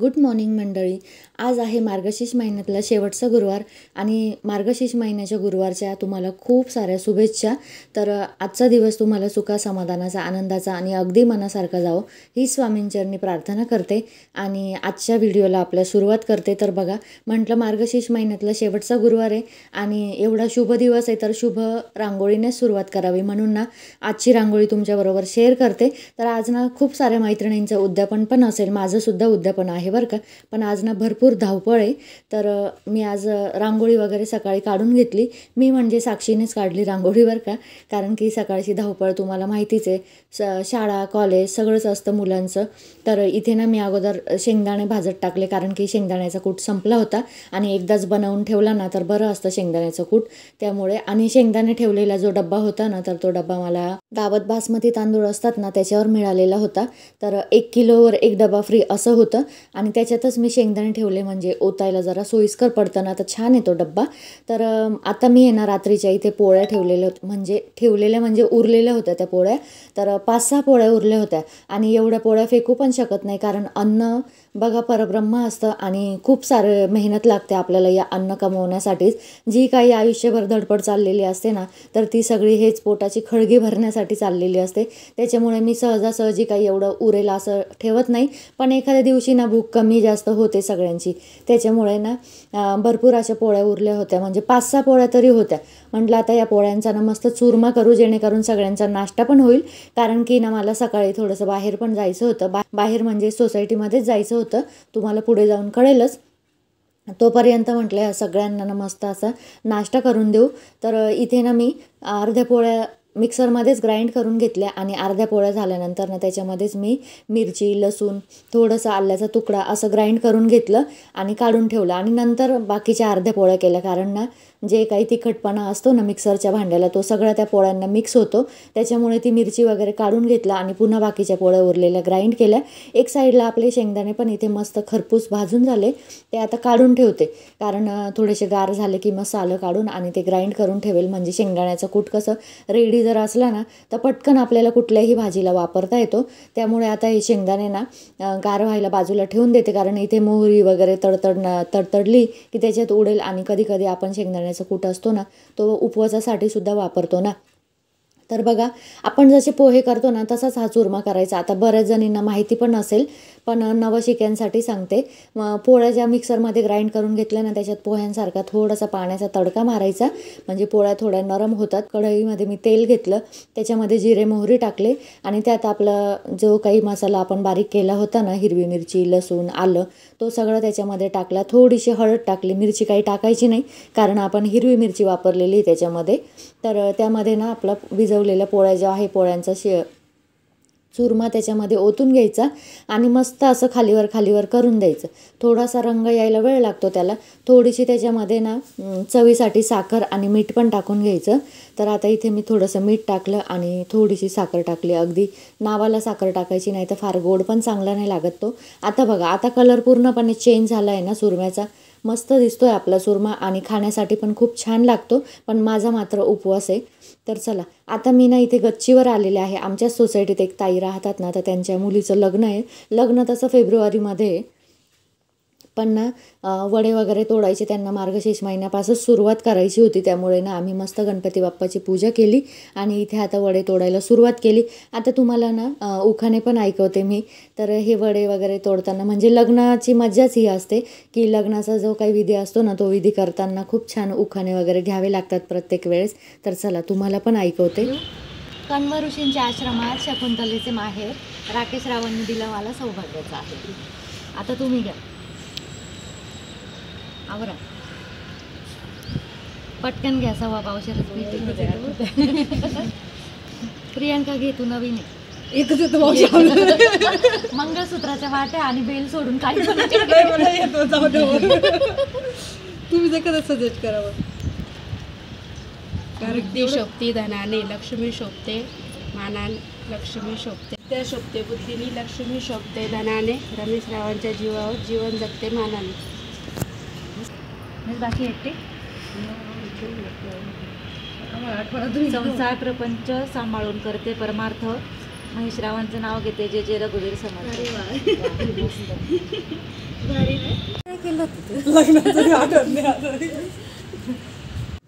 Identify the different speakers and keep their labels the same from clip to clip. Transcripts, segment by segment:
Speaker 1: Good morning मंडळी. आज आहे मार्गशीर्ष महिन्यातला शेवटचा गुरुवार आणि मार्गशीर्ष महिन्याच्या गुरुवारच्या तुम्हाला खूप साऱ्या शुभेच्छा. तर आजचा दिवस तुम्हाला सुखा समाधानाचा, आनंदाचा आणि अगदी मनासारखा जावो ही स्वामींचरणी प्रार्थना करते आणि आजच्या व्हिडिओला आपल्या सुरुवात करते. तर बघा, म्हटलं मार्गशीर्ष महिन्यातला शेवटचा गुरुवार आहे आणि एवढा शुभ दिवस आहे तर शुभ रांगोळीनेच सुरुवात करावी म्हणून ना आजची रांगोळी तुमच्याबरोबर शेअर करते. तर आज ना खूप साऱ्या मैत्रिणींचं उद्यापन पण असेल, माझं सुद्धा उद्यापन आहे बरं का. पण आज ना भरपूर धावपळ आहे. तर मी आज रांगोळी वगैरे सकाळी काढून घेतली. मी म्हणजे साक्षीनेच काढली रांगोळी बरं का, कारण की सकाळची धावपळ तुम्हाला माहितीच आहे. शाळा कॉलेज सगळंच असतं मुलांचं. तर इथे ना मी अगोदर शेंगदाणे भाजत टाकले, कारण की शेंगदाण्याचा कूट संपला होता आणि एकदाच बनवून ठेवला ना तर बरं असतं शेंगदाण्याचं कूट. त्यामुळे आणि शेंगदाणे ठेवलेला जो डब्बा होता ना, तर तो डब्बा मला दावत बासमती तांदूळ असतात ना त्याच्यावर मिळालेला होता. तर 1 किलोवर 1 डबा फ्री असं होतं आणि त्याच्यातच मी शेंगदाणे ठेवले म्हणजे ओतायला जरा सोयीस्कर पडतं ना, तर छान येतो डब्बा. तर आता मी ना रात्रीच्या इथे पोळ्या ठेवलेल्या म्हणजे उरलेल्या होत्या त्या पोळ्या. तर 5-6 पोळ्या उरल्या होत्या आणि एवढ्या पोळ्या फेकू पण शकत नाही, कारण अन्न बघा परब्रह्म असतं आणि खूप सारं मेहनत लागते आपल्याला या अन्न कमवण्यासाठीच. जी काही आयुष्यभर धडपड चाललेली असते ना, तर ती सगळी हेच पोटाची खळगी भरण्यासाठी चाललेली असते. त्याच्यामुळे मी सहजासहजी काही एवढं उरेल असं ठेवत नाही. पण एखाद्या दिवशी ना भूक कमी जास्त होते सगळ्यांची, त्याच्यामुळे ना भरपूर अशा पोळ्या उरल्या होत्या, म्हणजे 5-6 पोळ्या तरी होत्या. म्हटलं आता या पोळ्यांचा ना मस्त चुरमा करू, जेणेकरून सगळ्यांचा नाश्ता पण होईल. कारण की ना मला सकाळी थोडंसं बाहेर पण जायचं होतं. बाहेर म्हणजे सोसायटीमध्येच जायचं होतं, तुम्हाला पुढे जाऊन कळेलच. तोपर्यंत म्हटलं सगळ्यांना ना मस्त असा नाश्ता करून देऊ. तर इथे ना मी अर्ध्या पोळ्या मिक्सरमध्येच ग्राइंड करून घेतल्या आणि अर्ध्या पोळ्या झाल्यानंतर ना त्याच्यामध्येच मी मिरची, लसूण, थोडंसं आल्याचा तुकडा असं ग्राइंड करून घेतलं आणि काढून ठेवलं. आणि नंतर बाकीच्या अर्ध्या पोळ्या केल्या, कारण ना जे काही तिखटपणा असतो ना मिक्सरच्या भांड्याला तो सगळ्या त्या पोळ्यांना मिक्स होतो. त्याच्यामुळे ती मिरची वगैरे काढून घेतला आणि पुन्हा बाकीच्या पोळ्या उरलेल्या ग्राइंड केल्या. एक साईडला आपले शेंगदाणे पण इथे मस्त खरपूस भाजून झाले, ते आता काढून ठेवते, कारण थोडेसे गार झाले की मसाला काढून आणि ते ग्राइंड करून ठेवेल. म्हणजे शेंगदाण्याचं कूट कसं रेडी जर असला ना तर पटकन आपल्याला कुठल्याही भाजीला वापरता येतो. त्यामुळे आता हे शेंगदाणे ना गार व्हायला बाजूला ठेवून देते, कारण इथे मोहरी वगैरे तडतडली की त्याच्यात उडेल. आणि कधी कधी आपण शेंगदाण्याचा कूट असतो ना तो उपवासासाठी सुद्धा वापरतो ना. तर बघा, आपण जसे पोहे करतो ना तसाच हा चुरमा करायचा. आता बऱ्याच जणींना माहिती पण नसेल, पण नवशिक्यांसाठी सांगते. पोळ्या ज्या मिक्सरमध्ये ग्राइंड करून घेतल्या ना त्याच्यात पोह्यांसारखा थोडासा पाण्याचा तडका मारायचा, म्हणजे पोळ्या थोड्या नरम होतात. कढईमध्ये मी तेल घेतलं, त्याच्यामध्ये जिरे मोहरी टाकले आणि त्यात आपला जो काही मसाला आपण बारीक केला होता ना, हिरवी मिरची, लसूण, आलं, तो सगळं त्याच्यामध्ये टाकला. थोडीशी हळद टाकली, मिरची काही टाकायची नाही कारण आपण हिरवी मिरची वापरलेली त्याच्यामध्ये. तर त्यामध्ये ना आपला भिजवलेल्या पोळ्या ज्या आहे पोळ्यांचा चुरमा त्याच्यामध्ये ओतून घ्यायचा आणि मस्त असं खालीवर करून द्यायचं. थोडासा रंग यायला वेळ लागतो त्याला. थोडीशी त्याच्यामध्ये ना चवीसाठी साखर आणि मीठ पण टाकून घ्यायचं. तर आता इथे मी थोडंसं मीठ टाकलं आणि थोडीशी साखर टाकली. अगदी नावाला साखर टाकायची, नाही तर फार गोड पण चांगला नाही लागत तो. आता बघा, आता कलर पूर्णपणे चेंज झाला आहे ना सुरम्याचा. मस्त दिसतोय आपला सुरमा आणि खाण्यासाठी पण खूप छान लागतो. पण माझा मात्र उपवास आहे. तर चला, आता मी ना इथे गच्चीवर आलेले आहे. आमच्याच सोसायटीत एक ताई राहतात ना, तर त्यांच्या मुलीचं लग्न आहे. लग्न तसं फेब्रुवारीमध्ये आहे, पण ना वडे वगैरे तोडायचे त्यांना मार्गशीर्ष महिन्यापासून सुरुवात करायची होती. त्यामुळे ना आम्ही मस्त गणपती बाप्पाची पूजा केली आणि इथे आता वडे तोडायला सुरुवात केली. आता तुम्हाला ना उखाणे पण ऐकवते मी. तर हे वडे वगैरे तोडताना म्हणजे लग्नाची मज्जाच ही असते की लग्नाचा जो काही विधी असतो ना तो विधी करताना खूप छान उखाणे वगैरे घ्यावे लागतात प्रत्येक वेळेस. तर चला तुम्हाला पण ऐकवते. कण्व ऋषींच्या आश्रमात शकुंतलेचे माहेर राकेश रावांनी दिलं मला सौभाग्याचं आहे. आता तुम्ही घ्या, आवरा पटकन घ्या. 1.25 पावशेरच. प्रियांका घे, तू नवीन आहे. मंगळसूत्राच्या वाट्या आणि बेल सोडून काही
Speaker 2: तुम्ही जर कधी सजेस्ट करावं.
Speaker 3: बुद्धी शोभते धनाने, लक्ष्मी शोभते मानाने, लक्ष्मी शोभते त्या शोभते बुद्धीने, लक्ष्मी शोभते धनाने, रमेश रावांच्या जीवावर जीवन जगते मानाने.
Speaker 1: बाकी एकटे संसार प्रपंच सांभाळून करते परमार्थ, श्रावणचं नाव घेते जे जे रघुवीर समर्थ. काय केलं होतं
Speaker 2: लग्नाचं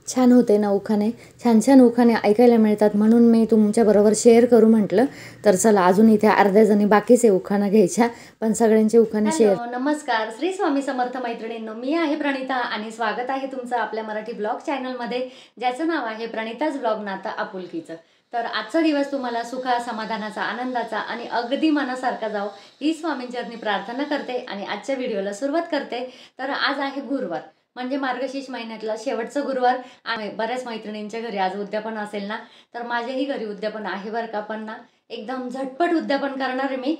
Speaker 1: छान होते ना उखाणे, छान छान उखाणे ऐकायला मिळतात म्हणून मी तुमच्याबरोबर शेअर करू म्हटलं. तर चला अजून इथे अर्ध्या जणी बाकीचे उखाणं घ्यायच्या, पण सगळ्यांचे उखाणे शेअर. नमस्कार, श्री स्वामी समर्थ मैत्रिणींनो, मी आहे प्रणिता आणि स्वागत आहे तुमचं आपल्या मराठी ब्लॉग चॅनलमध्ये, ज्याचं नाव आहे प्रणिताज ब्लॉग नातं आपुलकीचं. तर आजचा दिवस तुम्हाला सुखा समाधानाचा आनंदाचा आणि अगदी मनासारखा जाओ ही स्वामींचरणी प्रार्थना करते आणि आजच्या व्हिडिओला सुरुवात करते. तर आज आहे गुरुवार, म्हणजे मार्गशीर्ष महिन्यातला शेवटचा गुरुवार. आणि बऱ्याच मैत्रिणींच्या घरी आज उद्यापन असेल ना, तर माझ्याही घरी उद्यापन आहे बरं का. पण ना एकदम झटपट उद्यापन करणार आहे मी.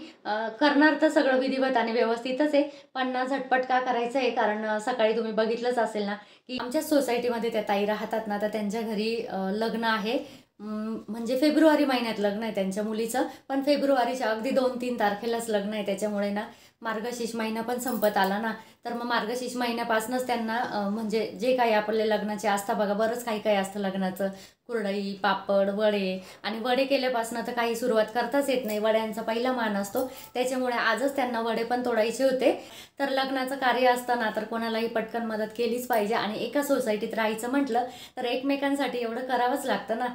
Speaker 1: करणार तर सगळं विधिवत आणि व्यवस्थितच आहे, पण ना झटपट का करायचं आहे, कारण सकाळी तुम्ही बघितलंच असेल ना की आमच्या सोसायटीमध्ये त्या ताई राहतात ना, तर त्यांच्या घरी लग्न आहे. म्हणजे फेब्रुवारी महिन्यात लग्न आहे त्यांच्या मुलीचं, पण फेब्रुवारीच्या अगदी 2-3 तारखेलाच लग्न आहे. त्याच्यामुळे ना मार्गशीर्ष महिना पण संपत आला ना, तर मग मार्गशीर्ष महिन्यापासूनच त्यांना म्हणजे जे काही आपले लग्नाचे असतं बघा, बरंच काही काही असतं लग्नाचं, कुरडई, पापड, वडे. आणि वडे केल्यापासून तर काही सुरुवात करताच येत नाही, वड्यांचा पहिला मान असतो. त्याच्यामुळे आजच त्यांना वडे पण तोडायचे होते. तर लग्नाचं कार्य असताना तर कोणालाही पटकन मदत केलीच पाहिजे, आणि एका सोसायटीत राहायचं म्हटलं तर एकमेकांसाठी एवढं करावंच लागतं ना.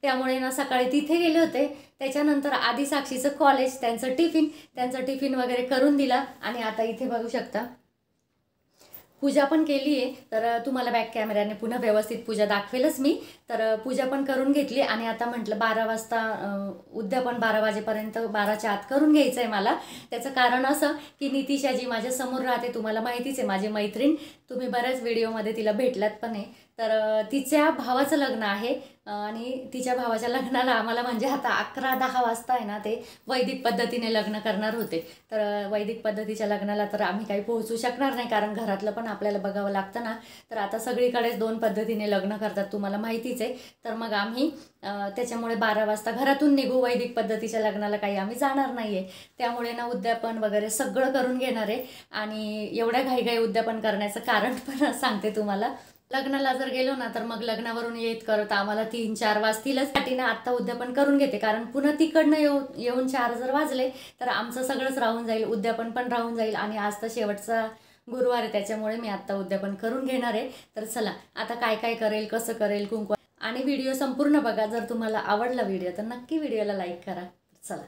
Speaker 1: त्यामुळे ना सकाळी तिथे गेले होते. त्याच्यानंतर आधी साक्षीचं कॉलेज, त्यांचं टिफिन वगैरे करून दिला. आणि आता इथे बघू शकता पूजा पण केली आहे. तर तुम्हाला बॅक कॅमेऱ्याने पुन्हा व्यवस्थित पूजा दाखवेलच मी. तर पूजा पण करून घेतली आणि आता म्हटलं 12 वाजता उद्यापन 12 वाजेपर्यंत 12च्या आत करून घ्यायचं आहे मला. त्याचं कारण असं की नितिशा जी माझ्या समोर राहते, तुम्हाला माहितीच आहे, माझी मैत्रीण, तुम्ही बऱ्याच व्हिडिओमध्ये तिला भेटलात पण आहे. तर तिच्या भावाचं लग्न आहे आणि तिच्या भावाच्या लग्नाला आम्हाला म्हणजे आता 11-10 वाजता आहे ना ते वैदिक पद्धतीने लग्न करणार होते. तर वैदिक पद्धतीच्या लग्नाला तर आम्ही काही पोहोचू शकणार नाही, कारण घरातलं पण आपल्याला बघावं लागतं ना. तर आता सगळीकडेच 2 पद्धतीने लग्न करतात, तुम्हाला माहितीच आहे. तर मग आम्ही त्याच्यामुळे 12 वाजता घरातून निघू. वैदिक पद्धतीच्या लग्नाला काही आम्ही जाणार नाही आहे. त्यामुळे ना उद्यापन वगैरे सगळं करून घेणार आहे. आणि एवढ्या घाईघाई उद्यापन करण्याचं कारण पण सांगते तुम्हाला. लग्नाला जर गेलो ना तर मग लग्नावरून येत करत आम्हाला 3-4 वाजतीलच. साठी ना आत्ता उद्यापन करून घेते, कारण पुन्हा तिकडनं येऊन 4 जर वाजले तर आमचं सगळंच राहून जाईल, उद्यापन पण राहून जाईल. आणि आज तर शेवटचा गुरुवार आहे, त्याच्यामुळे मी आत्ता उद्यापन करून घेणार आहे. तर चला आता काय काय करेल, कसं करेल, कुंकू. आणि व्हिडिओ संपूर्ण बघा. जर तुम्हाला आवडला व्हिडिओ तर नक्की व्हिडिओला लाईक करा. चला.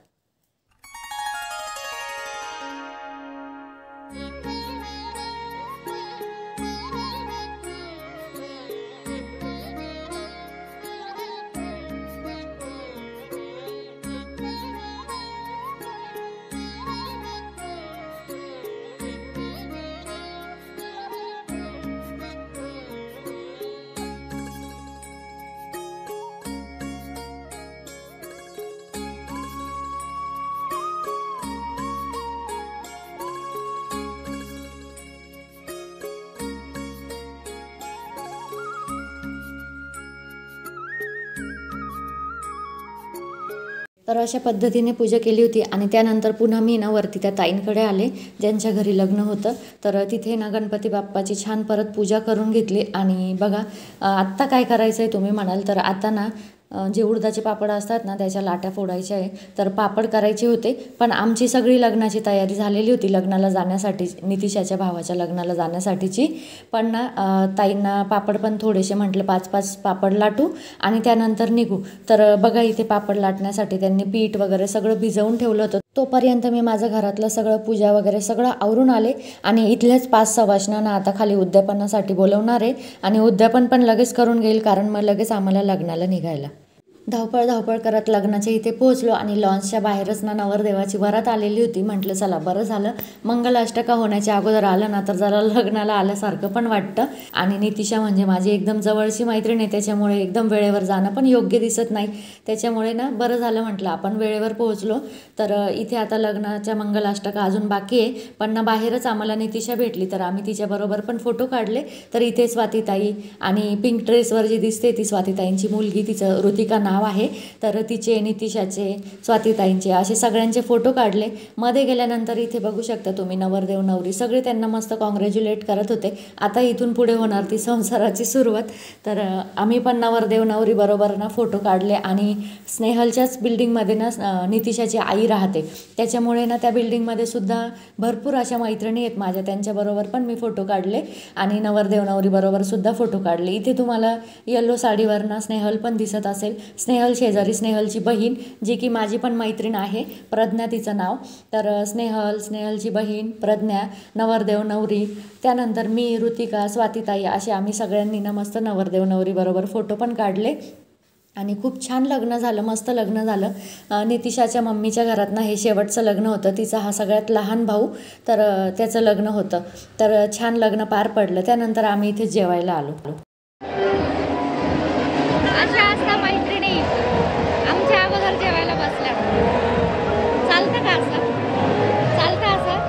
Speaker 1: तर अशा पद्धतीने पूजा केली होती. आणि त्यानंतर पुन्हा मी ना वरती त्या ताईंकडे आले ज्यांच्या घरी लग्न होतं. तर तिथे ना गणपती बाप्पाची छान परत पूजा करून घेतली. आणि बघा आत्ता काय करायचं आहे तुम्ही म्हणाल, तर आता ना जे उडदाचे पापड असतात ना त्याच्या लाट्या फोडायच्या आहे. तर पापड करायचे होते, पण आमची सगळी लग्नाची तयारी झालेली होती लग्नाला जाण्यासाठी, नितिशाच्या भावाच्या लग्नाला जाण्यासाठीची. पण ना ताईंना पापड पण थोडेसे म्हटलं 5-5 पापड लाटू आणि त्यानंतर निघू. तर बघा इथे पापड लाटण्यासाठी त्यांनी पीठ वगैरे सगळं भिजवून ठेवलं होतं. तोपर्यंत मी माझं घरातलं सगळं पूजा वगैरे सगळं आवरून आले. आणि इथल्याच 5 सवाष्णांना आता खाली उद्यापनासाठी बोलवणार आहे. आणि उद्यापन पण लगेच करून घेईल, कारण मग लगेच आम्हाला लग्नाला निघायला. धावपळ करत लग्नाच्या इथे पोहोचलो. आणि लॉन्सच्या बाहेरच ना नवरदेवाची वरात आलेली होती. म्हटलं चला बरं झालं, मंगलाष्टका होण्याच्या अगोदर आलं ना तर जरा लग्नाला आल्यासारखं पण वाटतं. आणि नितिशा म्हणजे माझी एकदम जवळची मैत्रीण आहे, त्याच्यामुळे एकदम वेळेवर जाणं पण योग्य दिसत नाही. त्याच्यामुळे ना बरं झालं म्हटलं आपण वेळेवर पोहोचलो. तर इथे आता लग्नाच्या मंगलाष्टका अजून बाकी आहे, पण ना बाहेरच आम्हाला नितिशा भेटली, तर आम्ही तिच्याबरोबर पण फोटो काढले. तर इथे स्वातीताई आणि पिंक ड्रेसवर जी दिसते ती स्वातीताईंची मुलगी, तिचं ऋतिका नाव नाव आहे. तर तिचे, नितिशाचे, स्वातीताईंचे असे सगळ्यांचे फोटो काढले. मध्ये गेल्यानंतर इथे बघू शकता तुम्ही नवरदेव नवरी सगळे त्यांना मस्त कॉंग्रॅच्युलेट करत होते. आता इथून पुढे होणार ती संसाराची सुरुवात. तर आम्ही पण नवरदेव नवरी बरोबर ना फोटो काढले. आणि स्नेहलच्याच बिल्डिंगमध्ये ना नितिशाची आई राहते, त्याच्यामुळे ना त्या बिल्डिंगमध्ये सुद्धा भरपूर अशा मैत्रिणी आहेत माझ्या, त्यांच्याबरोबर पण मी फोटो काढले आणि नवरदेव नवरी बरोबर सुद्धा फोटो काढले. इथे तुम्हाला येलो साडीवर ना स्नेहल पण दिसत असेल. स्नेहल शेजारी स्नेहलची बहीण, जी की माझी पण मैत्रीण आहे, प्रज्ञा तिचं नाव. तर स्नेहलची बहीण प्रज्ञा, नवरदेव नवरी, त्यानंतर मी, ऋतिका, स्वातीताई असे आम्ही सगळ्यांनी ना मस्त नवरदेव नवरी बरोबर फोटो पण काढले. आणि खूप छान लग्न झालं, मस्त लग्न झालं. नितिशाच्या मम्मीच्या घरात ना हे शेवटचं लग्न होतं. तिचा हा सगळ्यात लहान भाऊ, तर त्याचं लग्न होतं. तर छान लग्न पार पडलं. त्यानंतर आम्ही इथे जेवायला आलो.
Speaker 4: अशा असता मैत्रिणी आमच्या अगोदर जेवायला बसल्या. चालतं का असं? चालतं असं?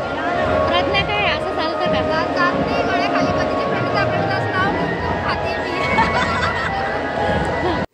Speaker 4: प्रज्ञा काय असं चालतं का? चालते गळ्याखाली पतीच्या फ्रेंडचा आपल्याला नाव घेऊन खाते मी.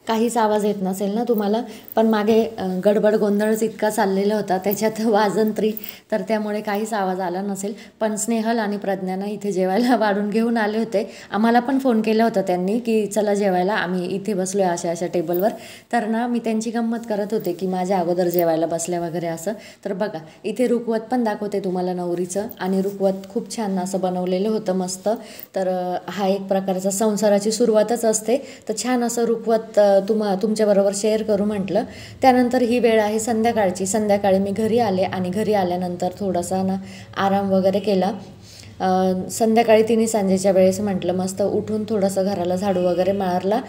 Speaker 1: काहीच आवाज येत नसेल ना तुम्हाला, पण मागे गडबड गोंधळच इतका चाललेला होता, त्याच्यात वाजंत्री, तर त्यामुळे काहीच आवाज आला नसेल. पण स्नेहल आणि प्रज्ञाना इथे जेवायला वाढून घेऊन आले होते. आम्हाला पण फोन केला होता त्यांनी की चला जेवायला, आम्ही इथे बसलो आहे अशा टेबलवर. तर ना मी त्यांची गंमत करत होते की माझ्या अगोदर जेवायला बसल्या वगैरे असं. तर बघा इथे रुखवत पण दाखवते तुम्हाला नवरीचं, आणि रुखवत खूप छान असं बनवलेलं होतं मस्त. तर हा एक प्रकारचा संसाराची सुरुवातच असते. तर छान असं रुखवत तुमच्याबरोबर शेअर करू म्हटलं. त्यानंतर ही वेळ आहे संध्याकाळची. संध्याकाळी मी घरी आले आणि घरी आल्यानंतर थोडासा ना आराम वगैरे केला. संध्याकाळी तिन्ही सांजेच्या वेळेस म्हटलं मस्त उठून थोडंसं घराला झाडू वगैरे मारला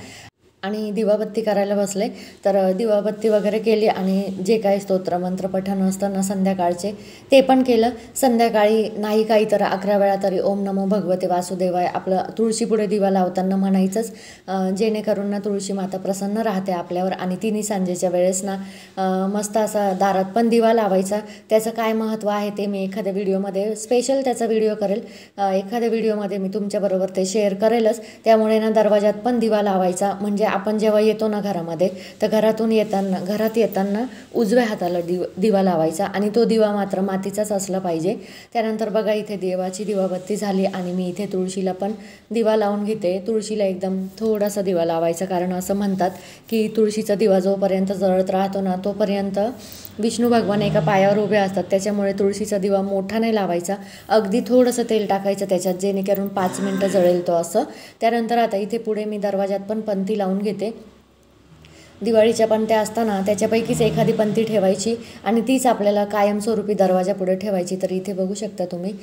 Speaker 1: आणि दिवाबत्ती करायला बसले. तर दिवाबत्ती वगैरे केली आणि जे काही स्तोत्रमंत्र पठण असतं ना संध्याकाळचे ते पण केलं. संध्याकाळी नाही काही तर 11 वेळा तरी ओम नमो भगवते वासुदेवाय आपलं तुळशीपुढे दिवा लावताना म्हणायचंच, जेणेकरून ना तुळशी माता प्रसन्न राहते आपल्यावर. आणि तिन्ही सांजेच्या वेळेस ना मस्त असा दारात पण दिवा लावायचा. त्याचं काय महत्त्व आहे ते मी एखाद्या व्हिडिओमध्ये स्पेशल त्याचा व्हिडिओ करेल, एखाद्या व्हिडिओमध्ये मी तुमच्याबरोबर ते शेअर करेलच. त्यामुळे ना दरवाजात पण दिवा लावायचा, म्हणजे आपण जेव्हा येतो ना घरामध्ये, तर घरात येताना उजव्या हाताला दिवा लावायचा आणि तो दिवा मात्र मातीचाच असला पाहिजे. त्यानंतर बघा इथे देवाची दिवाबत्ती झाली आणि मी इथे तुळशीला पण दिवा लावून घेते. तुळशीला एकदम थोडासा दिवा लावायचा, कारण असं म्हणतात की तुळशीचा दिवा जोपर्यंत जळत राहतो ना तोपर्यंत विष्णू भगवान एका पायावर उभे असतात. त्याच्यामुळे तुळशीचा दिवा मोठा नाही लावायचा, अगदी थोडंसं तेल टाकायचं त्याच्यात, जेणेकरून 5 मिनटं जळेल तो असं. त्यानंतर आता इथे पुढे मी दरवाजात पण पंथी लावून घेते. दिवाळीच्या पणत्या असताना त्याच्यापैकीच एखादी पंथी ठेवायची आणि तीच आपल्याला कायमस्वरूपी दरवाजा पुढे ठेवायची. तर इथे बघू शकता तुम्ही.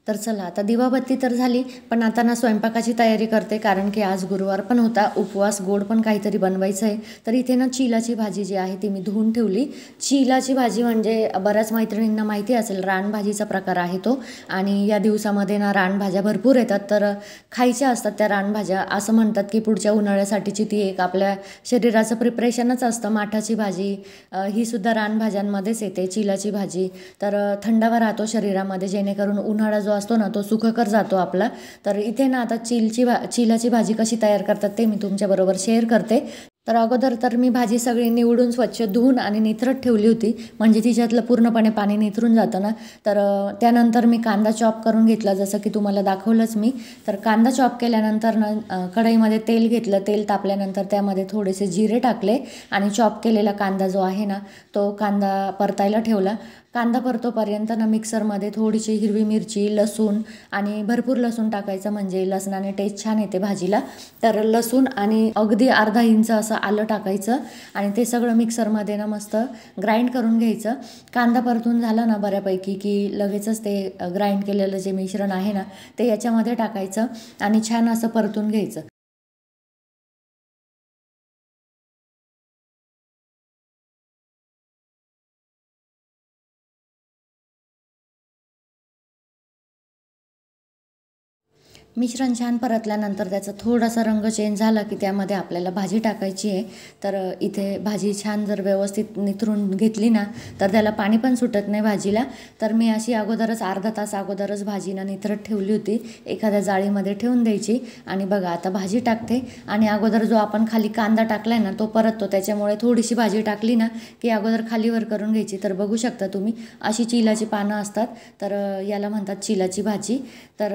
Speaker 1: तर चला आता दिवाबत्ती तर झाली, पण आता ना स्वयंपाकाची तयारी करते, कारण की आज गुरुवार पण होता, उपवास, गोड पण काहीतरी बनवायचं आहे. तर इथे ना चिलाची भाजी जी आहे ती मी धुवून ठेवली. चिलाची भाजी म्हणजे बऱ्याच मैत्रिणींना माहिती असेल, रानभाजीचा प्रकार आहे तो. आणि या दिवसामध्ये ना रानभाज्या भरपूर येतात, तर खायच्या असतात त्या रानभाज्या. असं म्हणतात की पुढच्या उन्हाळ्यासाठीची ती एक आपल्या शरीराचं प्रिपरेशनच असतं. माठाची भाजी ही सुद्धा रानभाज्यांमध्येच येते, चिलाची भाजी. तर थंडावा राहतो शरीरामध्ये, जेणेकरून उन्हाळा जो असतो ना तो सुखकर जातो आपला. तर इथे ना आता चिलाची भाजी कशी तयार करतात ते मी तुमच्याबरोबर शेअर करते. तर अगोदर तर मी भाजी सगळी निवडून स्वच्छ धुवून आणि निथरट ठेवली होती, म्हणजे तिच्यातलं पूर्णपणे पाणी निथरून जातं ना. तर त्यानंतर मी कांदा चॉप करून घेतला, जसं की तुम्हाला दाखवलंच मी. तर कांदा चॉप केल्यानंतर ना कढईमध्ये तेल घेतलं. तेल तापल्यानंतर त्यामध्ये थोडेसे जिरे टाकले आणि चॉप केलेला कांदा जो आहे ना तो कांदा परतायला ठेवला. कांदा परतोपर्यंत ना मिक्सरमध्ये थोडीशी हिरवी मिरची, लसूण, आणि भरपूर लसूण टाकायचं, म्हणजे लसणाने टेस्ट छान येते भाजीला. तर लसूण आणि अगदी अर्धा इंच असं आलं टाकायचं आणि ते सगळं मिक्सरमध्ये ना मस्त ग्राइंड करून घ्यायचं. कांदा परतून झाला ना बऱ्यापैकी की लगेचच ते ग्राइंड केलेलं जे मिश्रण आहे ना ते याच्यामध्ये टाकायचं आणि छान असं परतून घ्यायचं. मिश्रण छान परतल्यानंतर त्याचा थोडासा रंग चेंज झाला की त्यामध्ये आपल्याला भाजी टाकायची आहे. तर इथे भाजी छान जर व्यवस्थित निथरून घेतली ना तर त्याला पाणी पण सुटत नाही भाजीला. तर मी अशी अगोदरच अर्धा तास अगोदरच भाजीला निथरत ठेवली होती, एखाद्या जाळीमध्ये ठेवून द्यायची. आणि बघा आता भाजी टाकते आणि अगोदर जो आपण खाली कांदा टाकलाय ना तो परततो, त्याच्यामुळे थोडीशी भाजी टाकली ना की अगोदर खालीवर करून घ्यायची. तर बघू शकता तुम्ही अशी चिलाची पानं असतात, तर याला म्हणतात चिलाची भाजी. तर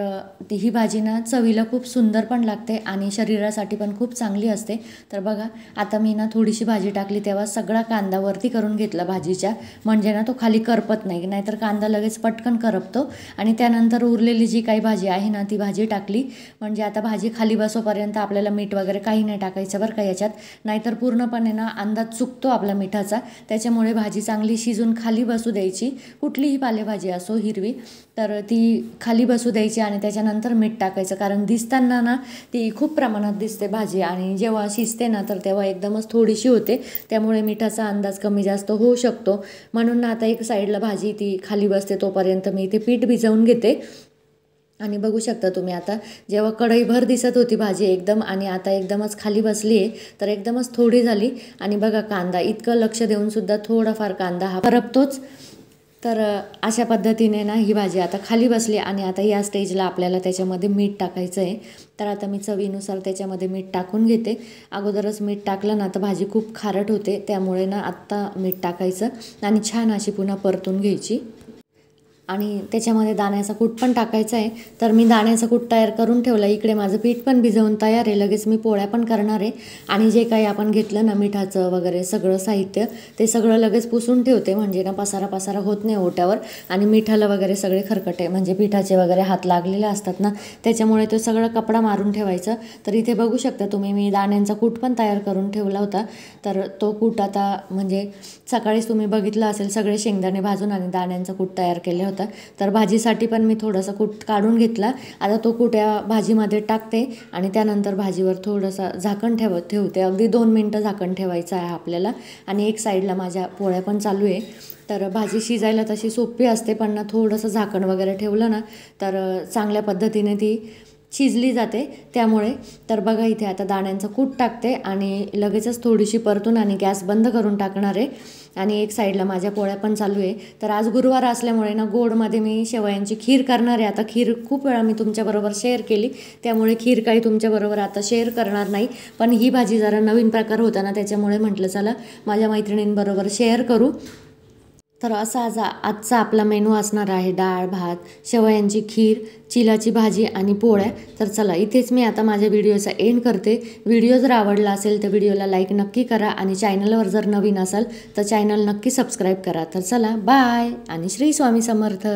Speaker 1: ही भाजी ना चवीला खूप सुंदर पण लागते आणि शरीरासाठी पण खूप चांगली असते. तर बघा आता मी ना थोडीशी भाजी टाकली तेव्हा सगळा कांदा वरती करून घेतला भाजीच्या, म्हणजे ना तो खाली करपत नाही, नाहीतर कांदा लगेच पटकन करपतो. आणि त्यानंतर उरलेली जी काही भाजी आहे ना ती भाजी टाकली, म्हणजे आता भाजी खाली बसोपर्यंत आपल्याला मीठ वगैरे काही नाही टाकायचं बरं का याच्यात, नाहीतर पूर्णपणे ना अंदाज चुकतो आपला मिठाचा. त्याच्यामुळे भाजी चांगली शिजून खाली बसू द्यायची, कुठलीही पालेभाजी असो हिरवी, तर ती खाली बसू द्यायची आणि त्याच्यानंतर मीठ टाकायचं. कारण दिसताना ना ती खूप प्रमाणात दिसते भाजी आणि जेव्हा शिजते ना तर तेव्हा एकदमच थोडीशी होते, त्यामुळे मिठाचा अंदाज कमी जास्त होऊ शकतो. म्हणून ना आता एक साईडला भाजी ती खाली बसते तोपर्यंत मी इथे पीठ भिजवून घेते. आणि बघू शकता तुम्ही आता जेव्हा कढईभर दिसत होती भाजी एकदम आणि आता एकदमच खाली बसली आहे, तर एकदमच थोडी झाली. आणि बघा कांदा इतकं लक्ष देऊन सुद्धा थोडाफार कांदा हा करपतोच. तर अशा पद्धतीने ना ही भाजी आता खाली बसली आणि आता या स्टेजला आपल्याला त्याच्यामध्ये मीठ टाकायचं आहे. तर आता मी चवीनुसार त्याच्यामध्ये मीठ टाकून घेते. अगोदरच मीठ टाकलं ना तर भाजी खूप खारट होते, त्यामुळे ना आत्ता मीठ टाकायचं आणि छान अशी पुन्हा परतून घ्यायची. आणि त्याच्यामध्ये दाण्याचा कूट पण टाकायचा आहे. तर मी दाण्याचा कूट तयार करून ठेवला. इकडे माझं पीठ पण भिजवून तयार आहे, लगेच मी पोळ्या पण करणार आहे. आणि जे काही आपण घेतलं ना मिठाचं वगैरे सगळं साहित्य ते सगळं लगेच पुसून ठेवते, म्हणजे ना पसारा होत नाही ओट्यावर. आणि मिठाला वगैरे सगळे खरकटे म्हणजे पिठाचे वगैरे हात लागलेले असतात ना, त्याच्यामुळे तो सगळं कपडा मारून ठेवायचं. तर इथे बघू शकता तुम्ही मी दाण्यांचा कूट पण तयार करून ठेवला होता. तर तो कूट आता म्हणजे सकाळीच तुम्ही बघितलं असेल सगळे शेंगदाणे भाजून आणि दाण्यांचा कूट तयार केला होता. तर भाजीसाठी पण मी थोडासा कूट काढून घेतला. आता तो कूट या भाजीमध्ये टाकते आणि त्यानंतर भाजीवर थोडंसं झाकण ठेवते. अगदी 2 मिनटं झाकण ठेवायचं आहे आपल्याला. आणि एक साईडला माझ्या पोळ्या पण चालू आहे. तर भाजी शिजायला तशी सोपी असते, पण ना थोडंसं झाकण वगैरे ठेवलं ना तर चांगल्या पद्धतीने ती शिजली जाते. त्यामुळे तर बघा इथे आता दाण्यांचं कूट टाकते आणि लगेचच थोडीशी परतून आणि गॅस बंद करून टाकणार आहे. आणि एक साईडला माझ्या पोळ्या पण चालू आहे. तर आज गुरुवार असल्यामुळे ना गोडमध्ये मी शेवयांची खीर करणार आहे. आता खीर खूप वेळा मी तुमच्याबरोबर शेअर केली, त्यामुळे खीर काही तुमच्याबरोबर आता शेअर करणार नाही. पण ही भाजी जरा नवीन प्रकार होता ना, त्याच्यामुळे म्हटलं चला माझ्या मैत्रिणींबरोबर शेअर करू. तर असा आजचा आपला मेनू असणार आहे, डाळ भात, शेवयांची खीर, चिलाची भाजी आणि पोळ्या. तर चला इथेच मी आता माझ्या व्हिडिओचा एंड करते. व्हिडिओ जर आवडला असेल तर व्हिडिओला लाईक नक्की करा आणि चॅनलवर जर नवीन असाल तर चॅनल नक्की सबस्क्राईब करा. तर चला बाय आणि श्री स्वामी समर्थ.